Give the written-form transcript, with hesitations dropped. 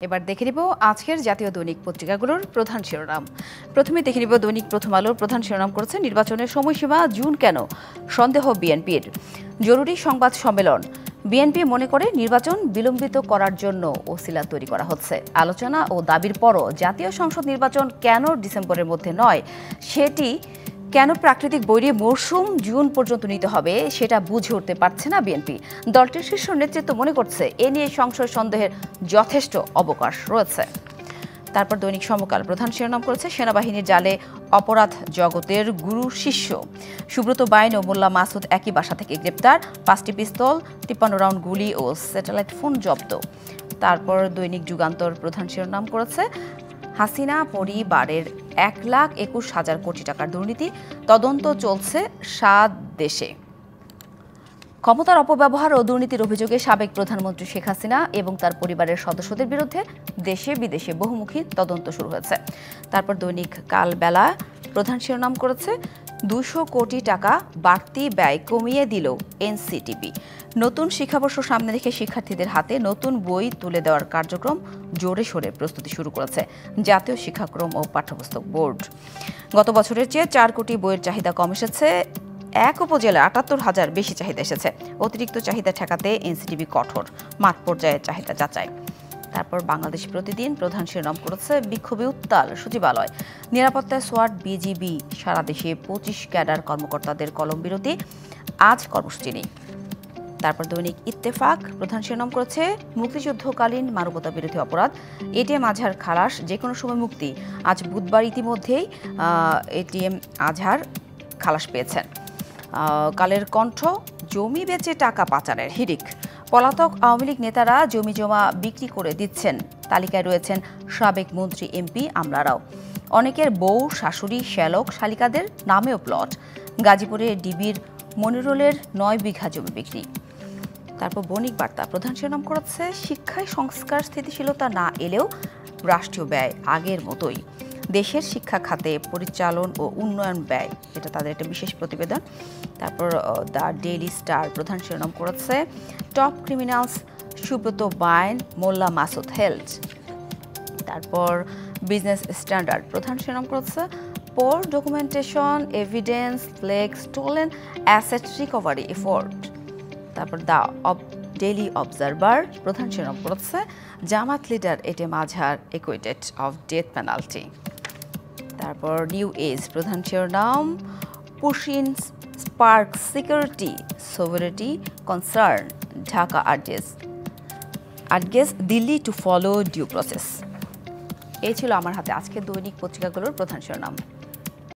এবার দেখে নিব আজকের জাতীয় দৈনিক পত্রিকাগুলোর প্রধান শিরোনাম। প্রথমে দেখে নিব দৈনিক প্রথম আলোর প্রধান শিরোনাম করেছে নির্বাচনের সময়সীমা জুন কেন, সন্দেহ বিএনপির। জরুরি সংবাদ সম্মেলন, বিএনপি মনে করে নির্বাচন বিলম্বিত করার জন্য ওসিলা তৈরি করা হচ্ছে। আলোচনা ও দাবির পরও জাতীয় সংসদ নির্বাচন কেন ডিসেম্বরের মধ্যে নয়, সেটি কেন প্রাকৃতিক বৈরী মৌসুম জুন পর্যন্ত নিতে হবে সেটা বুঝে উঠতে পারছে না বিএনপি। দলটির শীর্ষ নেতৃত্ব মনে করছে এ নিয়ে সংশয় সন্দেহের যথেষ্ট অবকাশ রয়েছে। তারপর দৈনিক সমকাল প্রধান শিরোনাম করেছে সেনাবাহিনীর জালে অপরাধ জগতের গুরু শিষ্য। সুব্রত বাইন ও মোল্লা মাসুদ একই বাসা থেকে গ্রেপ্তার, 5টি পিস্তল, 53 রাউন্ড গুলি ও স্যাটেলাইট ফোন জব্দ। তারপর দৈনিক যুগান্তর প্রধান শিরোনাম করেছে হাসিনা পরিবারের 1,21,000 কোটি টাকার দুর্নীতি, তদন্ত চলছে 7 দেশে। ক্ষমতার অপব্যবহার ও দুর্নীতির অভিযোগে সাবেক প্রধানমন্ত্রী শেখ হাসিনা এবং তার পরিবারের সদস্যদের বিরুদ্ধে দেশে বিদেশে বহুমুখী তদন্ত শুরু হয়েছে। তারপর দৈনিক কালবেলা প্রধান শিরোনাম করেছে 200 কোটি টাকা বাড়তি ব্যয় কমিয়ে দিল এনসিটিবি। নতুন শিক্ষাবর্ষ সামনে রেখে শিক্ষার্থীদের হাতে নতুন বই তুলে দেওয়ার কার্যক্রম জোরে সোরে প্রস্তুতি শুরু করেছে জাতীয় শিক্ষাক্রম ও পাঠ্যপুস্তক বোর্ড। গত বছরের চেয়ে 4 কোটি বইয়ের চাহিদা কম এসেছে। এক উপজেলায় 78,000 বেশি চাহিদা এসেছে। অতিরিক্ত চাহিদা ঠেকাতে এনসিটিবি কঠোর, মাঠ পর্যায়ে চাহিদা যাচাই। তারপর বাংলাদেশ প্রতিদিন প্রধান শিরোনাম করেছে বিক্ষোভে উত্তাল সচিবালয়, নিরাপত্তায় সোয়াট বিজিবি, সারা দেশে 25 ক্যাডার কর্মকর্তাদের কলম বিরতি, আজ কর্মসূচি নেই। তারপর দৈনিক ইত্তেফাক প্রধান শিরোনাম করেছে মুক্তিযুদ্ধকালীন মানবতা বিরোধী অপরাধ, এটিএম আজহার খালাস, যে কোনো সময় মুক্তি। আজ বুধবার ইতিমধ্যেই এটিএম আজহার খালাস পেয়েছেন। কালের কণ্ঠ, জমি বেচে টাকা পাচারের হিড়িক, পলাতক আওয়ামী লীগ নেতারা জমি জমা বিক্রি করে দিচ্ছেন। তালিকায় রয়েছেন সাবেক মন্ত্রী, এমপি, আমলারাও। অনেকের বউ, শাশুড়ি, শ্যালক, শালিকাদের নামেও প্লট। গাজীপুরে ডিবির মনিরুলের 9 বিঘা জমি বিক্রি। তারপর বণিক বার্তা প্রধান শিরোনাম করেছে শিক্ষায় সংস্কার স্থিতিশীলতা না এলেও রাষ্ট্রীয় ব্যয় আগের মতোই। দেশের শিক্ষা খাতে পরিচালন ও উন্নয়ন ব্যয়, এটা তাদের একটা বিশেষ প্রতিবেদন। তারপর দ্য ডেইলি স্টার প্রধান শিরোনাম করেছে top criminals, Subrata Bain, Molla Masud held. তারপর বিজনেস স্ট্যান্ডার্ড প্রধান শিরোনাম করেছে poor documentation evidence flag stolen asset recovery effort. তারপর দ্য ডেইলি অবজারভার প্রধান শিরোনাম করেছে Jamaat leader ATM Azhar acquitted of death penalty. তারপর নিউ এজ প্রধান শিরোনাম push in spark security sovereignty concern, Dhaka urges Delhi to follow due process. এই ছিল আমার হাতে আজকের দৈনিক পত্রিকাগুলোর প্রধান শিরোনাম।